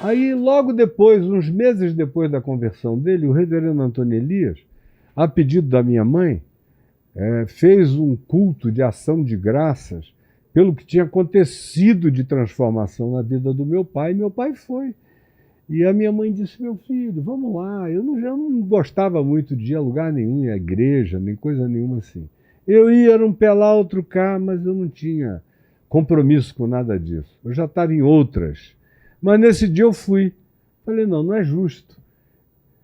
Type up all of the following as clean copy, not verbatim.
Aí, logo depois, uns meses depois da conversão dele, o reverendo Antônio Elias, a pedido da minha mãe, fez um culto de ação de graças pelo que tinha acontecido de transformação na vida do meu pai. E meu pai foi. E a minha mãe disse: meu filho, vamos lá. Eu não gostava muito de ir a lugar nenhum, ir à igreja, nem coisa nenhuma assim. Eu ia, era um pé lá, outro cá, mas eu não tinha compromisso com nada disso. Eu já estava em outras. Mas nesse dia eu fui. Falei: não, não é justo.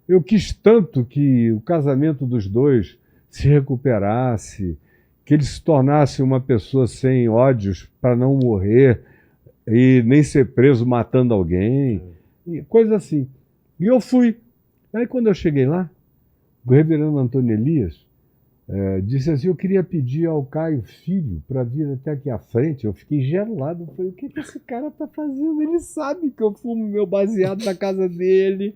Eu quis tanto que o casamento dos dois se recuperasse, que ele se tornasse uma pessoa sem ódios para não morrer e nem ser preso matando alguém, coisa assim. E eu fui. Aí quando eu cheguei lá, o reverendo Antônio Elias disse assim: eu queria pedir ao Caio Filho para vir até aqui à frente. Eu fiquei gelado. Eu falei: o que esse cara está fazendo? Ele sabe que eu fumo meu baseado na casa dele,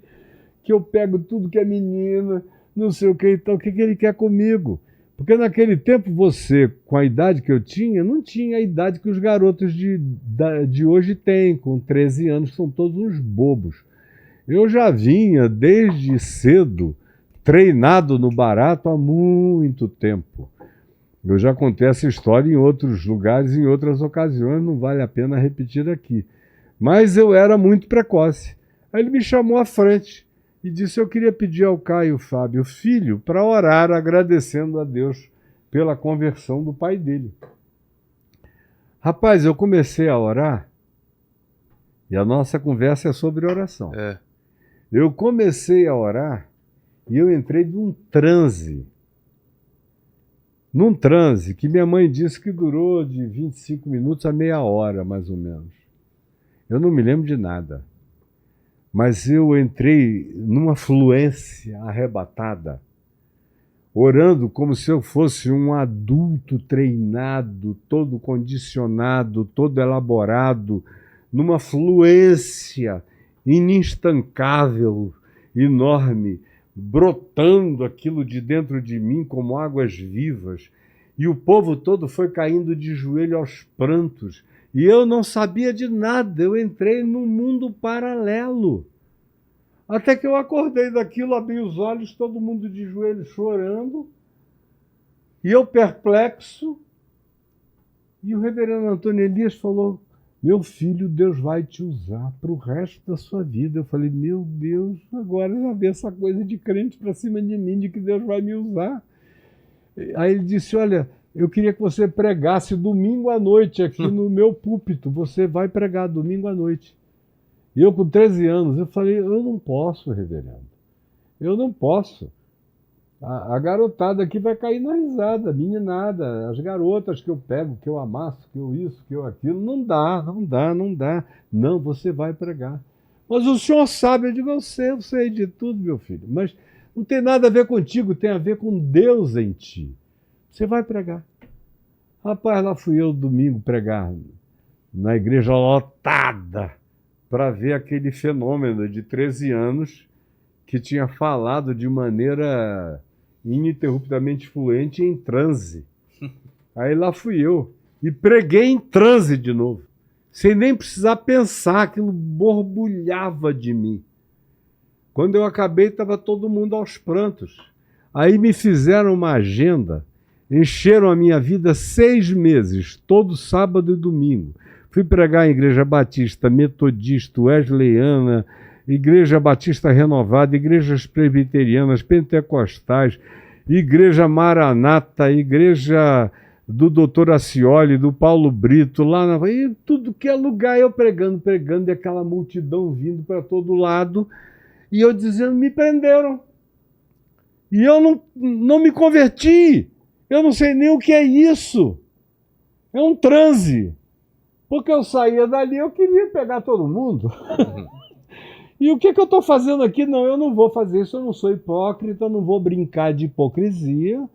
que eu pego tudo que é menina, não sei o que, então o que ele quer comigo? Porque naquele tempo você, com a idade que eu tinha, não tinha a idade que os garotos de hoje têm, com 13 anos, são todos uns bobos. Eu já vinha desde cedo treinado no barato há muito tempo. Eu já contei essa história em outros lugares, em outras ocasiões, não vale a pena repetir aqui. Mas eu era muito precoce. Aí ele me chamou à frente e disse: eu queria pedir ao Caio Fábio Filho para orar agradecendo a Deus pela conversão do pai dele. Rapaz, eu comecei a orar e a nossa conversa é sobre oração. Eu comecei a orar e eu entrei num transe. Num transe que minha mãe disse que durou de 25 minutos a meia hora, mais ou menos. Eu não me lembro de nada. Mas eu entrei numa fluência arrebatada, orando como se eu fosse um adulto treinado, todo condicionado, todo elaborado, numa fluência inestancável, enorme, brotando aquilo de dentro de mim como águas vivas. E o povo todo foi caindo de joelho aos prantos. E eu não sabia de nada, eu entrei num mundo paralelo. Até que eu acordei daquilo, abri os olhos, todo mundo de joelho chorando, e eu perplexo. E o reverendo Antônio Elias falou: meu filho, Deus vai te usar para o resto da sua vida. Eu falei: meu Deus, agora já vi essa coisa de crente para cima de mim, de que Deus vai me usar. Aí ele disse: olha, eu queria que você pregasse domingo à noite aqui no meu púlpito. Você vai pregar domingo à noite. E eu, com 13 anos, eu falei: eu não posso, reverendo. Eu não posso. A garotada aqui vai cair na risada, a meninada, as garotas que eu pego, que eu amasso, que eu isso, que eu aquilo. Não dá, não dá, não dá. Não, você vai pregar. Mas o senhor sabe. Eu digo: eu sei de tudo, meu filho. Mas não tem nada a ver contigo, tem a ver com Deus em ti. Você vai pregar. Rapaz, lá fui eu domingo pregar na igreja lotada para ver aquele fenômeno de 13 anos que tinha falado de maneira ininterruptamente fluente em transe. Aí lá fui eu e preguei em transe de novo, sem nem precisar pensar, aquilo borbulhava de mim. Quando eu acabei, estava todo mundo aos prantos. Aí me fizeram uma agenda, encheram a minha vida 6 meses, todo sábado e domingo. Fui pregar em Igreja Batista, Metodista, Wesleyana, Igreja Batista Renovada, igrejas presbiterianas, pentecostais, Igreja Maranata, Igreja do Dr. Acioli, do Paulo Brito, lá na... E tudo que é lugar eu pregando, e aquela multidão vindo para todo lado, e eu dizendo: me prenderam. E eu não me converti. Eu não sei nem o que é isso. É um transe. Porque eu saía dali, eu queria pegar todo mundo. E o que eu estou fazendo aqui? Não, eu não vou fazer isso, eu não sou hipócrita, eu não vou brincar de hipocrisia.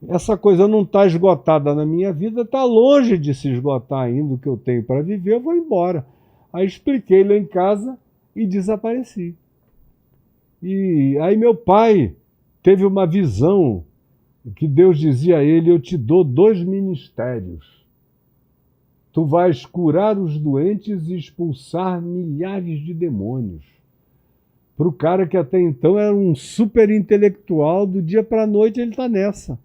Essa coisa não está esgotada na minha vida, está longe de se esgotar ainda o que eu tenho para viver, eu vou embora. Aí expliquei lá em casa e desapareci. E aí meu pai teve uma visão que Deus dizia a ele: eu te dou 2 ministérios. tu vais curar os doentes e expulsar milhares de demônios. Para o cara que até então era um super intelectual, do dia para a noite ele está nessa.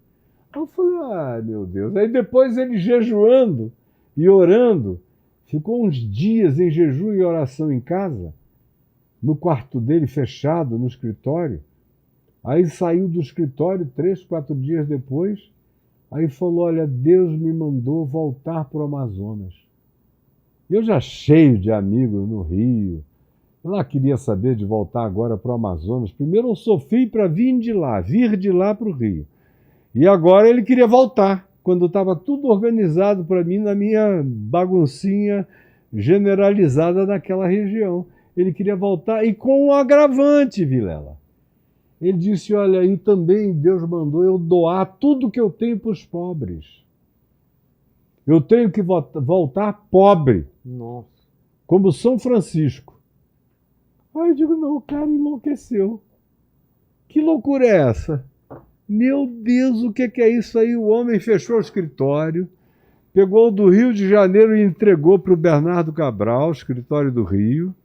Aí eu falei, ah, meu Deus. Aí depois ele jejuando e orando, ficou uns dias em jejum e oração em casa, no quarto dele fechado, no escritório. Aí saiu do escritório 3, 4 dias depois, aí falou, olha, Deus me mandou voltar para o Amazonas. Eu já cheio de amigos no Rio, eu lá queria saber de voltar agora para o Amazonas. Primeiro eu sofri para vir de lá para o Rio. E agora ele queria voltar, quando estava tudo organizado para mim na minha baguncinha generalizada daquela região. Ele queria voltar e com um agravante, Vilela. Ele disse, olha, e também Deus mandou eu doar tudo que eu tenho para os pobres. Eu tenho que voltar pobre. Nossa. Como São Francisco. Aí eu digo, não, o cara enlouqueceu. Que loucura é essa? Meu Deus, o que é isso aí? O homem fechou o escritório, pegou do Rio de Janeiro e entregou para o Bernardo Cabral, escritório do Rio,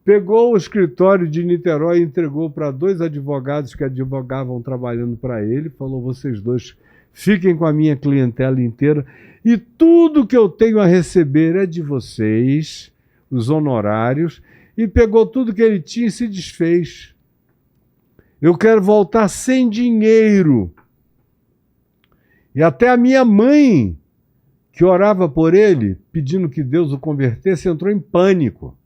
pegou o escritório de Niterói e entregou para 2 advogados que advogavam trabalhando para ele, falou, vocês dois fiquem com a minha clientela inteira e tudo que eu tenho a receber é de vocês, os honorários, e pegou tudo que ele tinha e se desfez. Eu quero voltar sem dinheiro. E até a minha mãe, que orava por ele, pedindo que Deus o convertesse, entrou em pânico.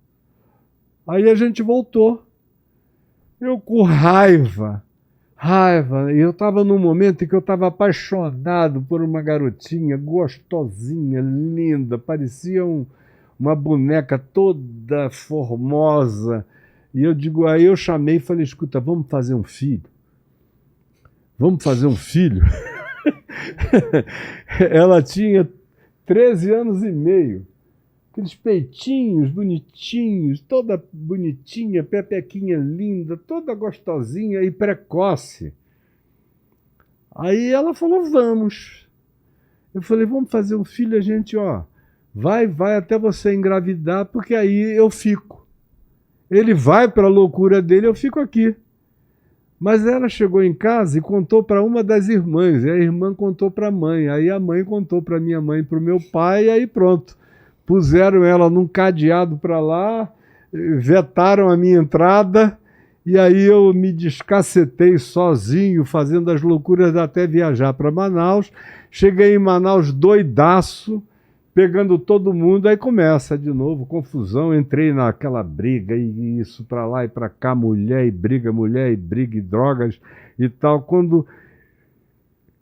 Aí a gente voltou. Eu com raiva. E eu estava num momento em que eu estava apaixonado por uma garotinha gostosinha, linda, parecia uma boneca toda formosa. E eu digo, aí eu chamei e falei, escuta, vamos fazer um filho? Vamos fazer um filho? Ela tinha 13 anos e meio. Aqueles peitinhos bonitinhos, toda bonitinha, pepequinha linda, toda gostosinha e precoce. Aí ela falou, vamos. Eu falei, vamos fazer um filho, a gente, ó, vai até você engravidar, porque aí eu fico. Ele vai para a loucura dele, eu fico aqui. Mas ela chegou em casa e contou para uma das irmãs, e a irmã contou para a mãe, aí a mãe contou para minha mãe, para o meu pai, e aí pronto. Puseram ela num cadeado para lá, vetaram a minha entrada, e aí eu me descacetei sozinho, fazendo as loucuras até viajar para Manaus. Cheguei em Manaus doidaço, pegando todo mundo, aí começa de novo, confusão, entrei naquela briga, e isso para lá e para cá, mulher e briga, e drogas e tal. Quando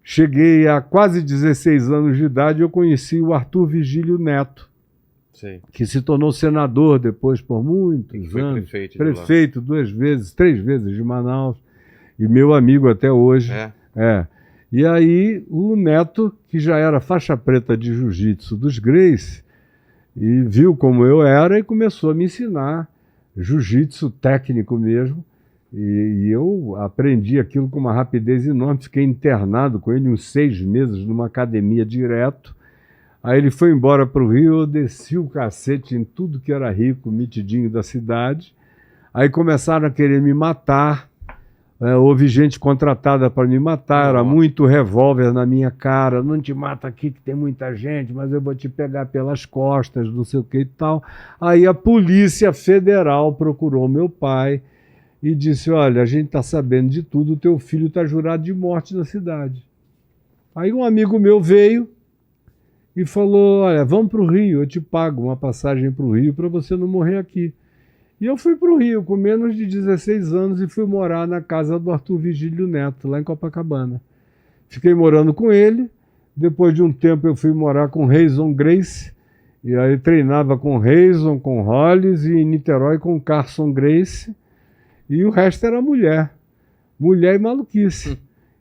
cheguei a quase 16 anos de idade, eu conheci o Arthur Vigílio Neto, Sim. Que se tornou senador depois por muitos anos, prefeito 2 vezes, 3 vezes de Manaus, e meu amigo até hoje. E aí o Neto, que já era faixa preta de jiu-jitsu dos Gracie, e viu como eu era e começou a me ensinar jiu-jitsu técnico mesmo, e eu aprendi aquilo com uma rapidez enorme, fiquei internado com ele uns 6 meses numa academia direto. Aí ele foi embora para o Rio, eu desci o cacete em tudo que era rico, mitidinho da cidade. Aí começaram a querer me matar, houve gente contratada para me matar, era muito revólver na minha cara, não te mata aqui que tem muita gente, mas eu vou te pegar pelas costas, não sei o que e tal. Aí a Polícia Federal procurou meu pai e disse, olha, a gente está sabendo de tudo, o teu filho está jurado de morte na cidade. Aí um amigo meu veio e falou, olha, vamos para o Rio, eu te pago uma passagem para o Rio para você não morrer aqui. E eu fui para o Rio com menos de 16 anos e fui morar na casa do Arthur Vigílio Neto, lá em Copacabana. Fiquei morando com ele, depois de um tempo eu fui morar com Reison Gracie, e aí treinava com Reison, com Hollis, e em Niterói com Carson Gracie, e o resto era mulher e maluquice.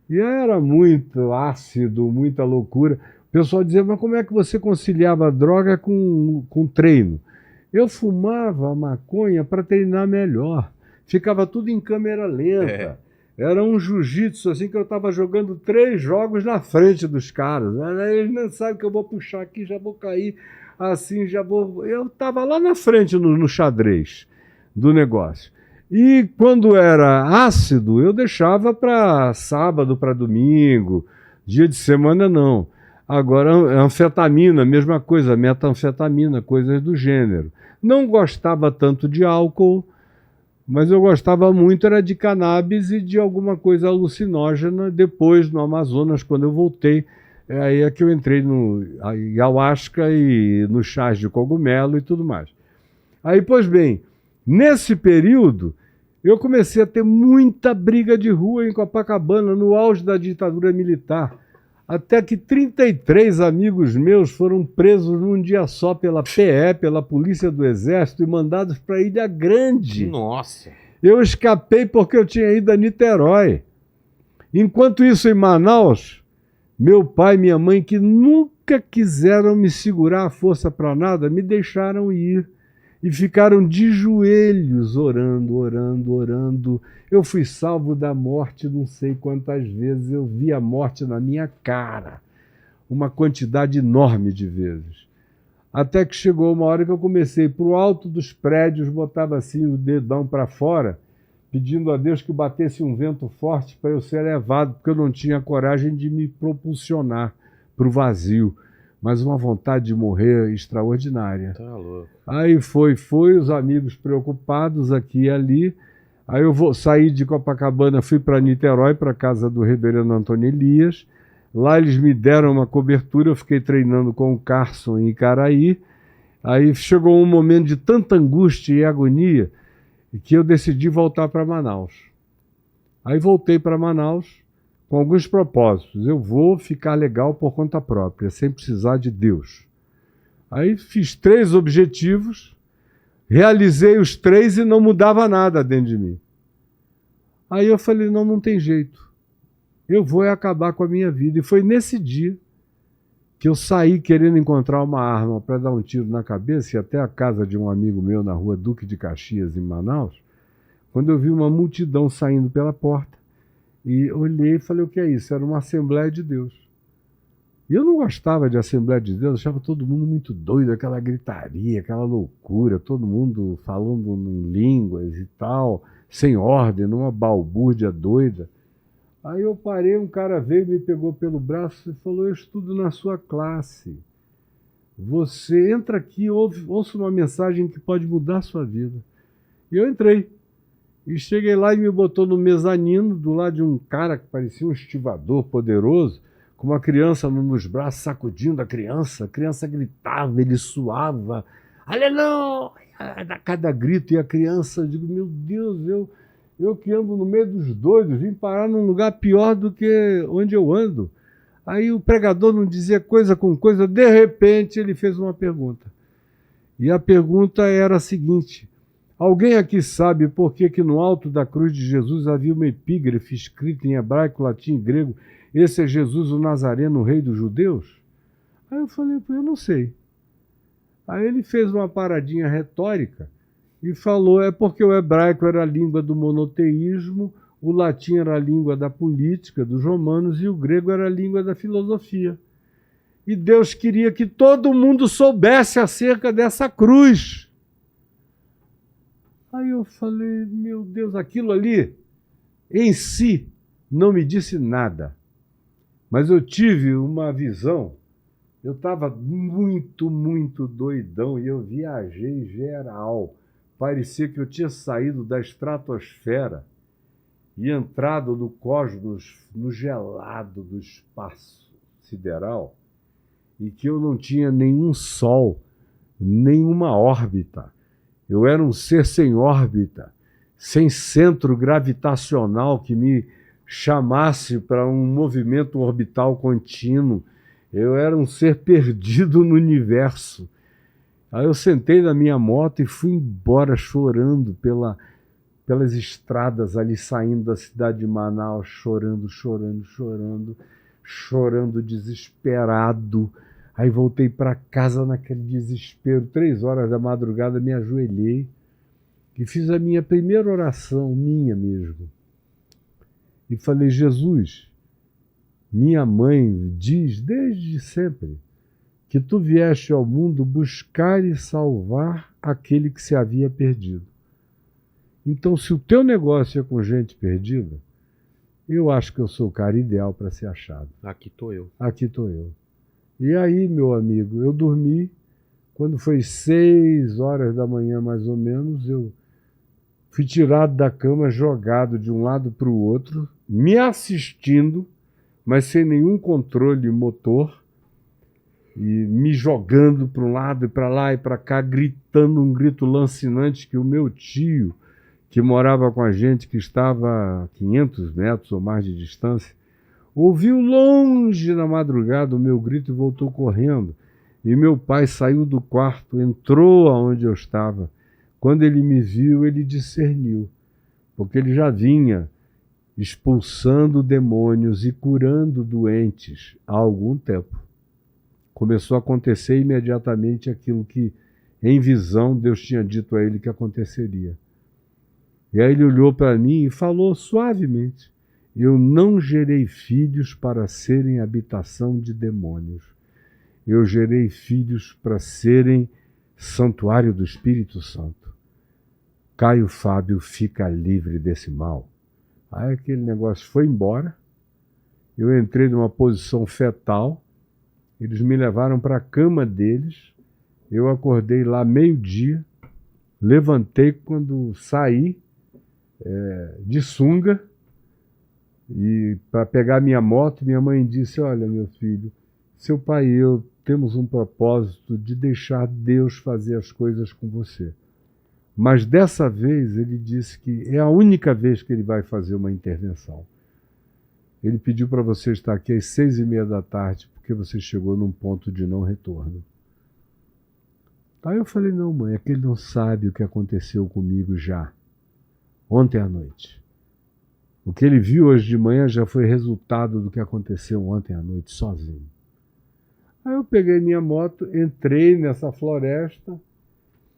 E era muito ácido, muita loucura. O pessoal dizia, mas como é que você conciliava a droga com treino? Eu fumava maconha para treinar melhor. Ficava tudo em câmera lenta. Era um jiu-jitsu assim que eu estava jogando 3 jogos na frente dos caras. Eles não sabem que eu vou puxar aqui, já vou cair. assim já vou. Eu estava lá na frente no xadrez do negócio. E quando era ácido, eu deixava para sábado, para domingo, dia de semana não. Agora, anfetamina, mesma coisa, metanfetamina, coisas do gênero. Não gostava tanto de álcool, mas eu gostava muito era de cannabis e de alguma coisa alucinógena depois no Amazonas, quando eu voltei. Aí é que eu entrei no ayahuasca e no chás de cogumelo e tudo mais. Aí, pois bem, nesse período, eu comecei a ter muita briga de rua em Copacabana, no auge da ditadura militar. Até que 33 amigos meus foram presos num dia só pela PE, pela Polícia do Exército, e mandados para Ilha Grande. Nossa. Eu escapei porque eu tinha ido a Niterói. Enquanto isso, em Manaus, meu pai e minha mãe, que nunca quiseram me segurar à força para nada, me deixaram ir. E ficaram de joelhos orando, orando, orando. Eu fui salvo da morte não sei quantas vezes. Eu vi a morte na minha cara. Uma quantidade enorme de vezes. Até que chegou uma hora que eu comecei para o alto dos prédios, botava assim o dedão para fora, pedindo a Deus que batesse um vento forte para eu ser levado, porque eu não tinha coragem de me propulsionar para o vazio. Mas uma vontade de morrer extraordinária. Tá louco. Aí foi, os amigos preocupados aqui e ali. Aí eu saí de Copacabana, fui para Niterói, para a casa do reverendo Antônio Elias. Lá eles me deram uma cobertura, eu fiquei treinando com o Carson em Icaraí. Aí chegou um momento de tanta angústia e agonia que eu decidi voltar para Manaus. Aí voltei para Manaus com alguns propósitos. Eu vou ficar legal por conta própria, sem precisar de Deus. Aí fiz 3 objetivos, realizei os 3 e não mudava nada dentro de mim. Aí eu falei, não tem jeito. Eu vou acabar com a minha vida. E foi nesse dia que eu saí querendo encontrar uma arma para dar um tiro na cabeça, e até a casa de um amigo meu na rua Duque de Caxias, em Manaus, quando eu vi uma multidão saindo pela porta. E olhei e falei, o que é isso? Era uma Assembleia de Deus. E eu não gostava de Assembleia de Deus, achava todo mundo muito doido, aquela gritaria, aquela loucura, todo mundo falando em línguas e tal, sem ordem, numa balbúrdia doida. Aí eu parei, um cara veio, me pegou pelo braço e falou, eu estudo na sua classe. Você entra aqui, ouça uma mensagem que pode mudar a sua vida. E eu entrei. E cheguei lá e me botou no mezanino, do lado de um cara que parecia um estivador poderoso, com uma criança nos braços, sacudindo a criança gritava, ele suava, aleluia, a cada grito, e a criança, eu digo, meu Deus, eu que ando no meio dos doidos, vim parar num lugar pior do que onde eu ando. Aí o pregador não dizia coisa com coisa, de repente ele fez uma pergunta. E a pergunta era a seguinte: alguém aqui sabe por que no alto da cruz de Jesus havia uma epígrafe escrita em hebraico, latim e grego, esse é Jesus o Nazareno, rei dos judeus? Aí eu falei, eu não sei. Aí ele fez uma paradinha retórica e falou, é porque o hebraico era a língua do monoteísmo, o latim era a língua da política, dos romanos, e o grego era a língua da filosofia. E Deus queria que todo mundo soubesse acerca dessa cruz. Aí eu falei, meu Deus, aquilo ali, em si, não me disse nada. Mas eu tive uma visão, eu estava muito, muito doidão e eu viajei geral. Parecia que eu tinha saído da estratosfera e entrado no cosmos, no gelado do espaço sideral, e que eu não tinha nenhum sol, nenhuma órbita. Eu era um ser sem órbita, sem centro gravitacional que me chamasse para um movimento orbital contínuo. Eu era um ser perdido no universo. Aí eu sentei na minha moto e fui embora chorando pelas estradas ali, saindo da cidade de Manaus, chorando, desesperado. Aí voltei para casa naquele desespero, 3 horas da madrugada, me ajoelhei e fiz a minha primeira oração, minha mesmo. E falei, Jesus, minha mãe diz desde sempre que tu vieste ao mundo buscar e salvar aquele que se havia perdido. Então, se o teu negócio é com gente perdida, eu acho que eu sou o cara ideal para ser achado. Aqui estou eu. Aqui estou eu. E aí, meu amigo, eu dormi. Quando foi 6 horas da manhã, mais ou menos, eu fui tirado da cama, jogado de um lado para o outro, me assistindo, mas sem nenhum controle motor, e me jogando para um lado e para lá e para cá, gritando um grito lancinante que o meu tio, que morava com a gente, que estava a 500 metros ou mais de distância, ouviu longe na madrugada o meu grito e voltou correndo. E meu pai saiu do quarto, entrou aonde eu estava. Quando ele me viu, ele discerniu, porque ele já vinha expulsando demônios e curando doentes há algum tempo. Começou a acontecer imediatamente aquilo que, em visão, Deus tinha dito a ele que aconteceria. E aí ele olhou para mim e falou suavemente: eu não gerei filhos para serem habitação de demônios. Eu gerei filhos para serem santuário do Espírito Santo. Caio Fábio fica livre desse mal. Aí aquele negócio foi embora, eu entrei numa posição fetal, eles me levaram para a cama deles, eu acordei lá meio-dia, levantei quando saí de sunga, e para pegar minha moto, minha mãe disse: olha, meu filho, seu pai e eu temos um propósito de deixar Deus fazer as coisas com você. Mas dessa vez ele disse que é a única vez que ele vai fazer uma intervenção. Ele pediu para você estar aqui às 6h30 da tarde, porque você chegou num ponto de não retorno. Aí eu falei: não, mãe, é que ele não sabe o que aconteceu comigo já, ontem à noite. O que ele viu hoje de manhã já foi resultado do que aconteceu ontem à noite, sozinho. Aí eu peguei minha moto, entrei nessa floresta,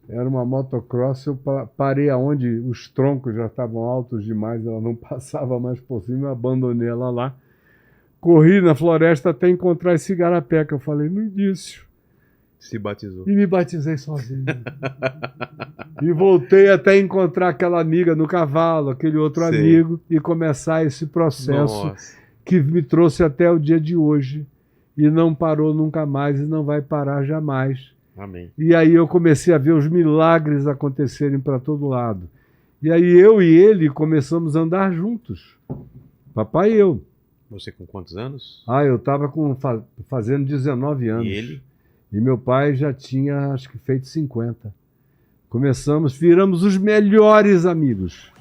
era uma motocross, eu parei aonde os troncos já estavam altos demais, ela não passava mais por cima, eu abandonei ela lá, corri na floresta até encontrar esse igarapé que eu falei no início. Se batizou. E me batizei sozinho. E voltei até encontrar aquela amiga no cavalo, aquele outro Sei. amigo, e começar esse processo. Nossa. Que me trouxe até o dia de hoje. E não parou nunca mais e não vai parar jamais. Amém. E aí eu comecei a ver os milagres acontecerem para todo lado. E aí eu e ele começamos a andar juntos. Papai e eu. Você com quantos anos? Eu estava fazendo 19 anos. E ele? E meu pai já tinha, acho que, feito 50. Começamos, viramos os melhores amigos.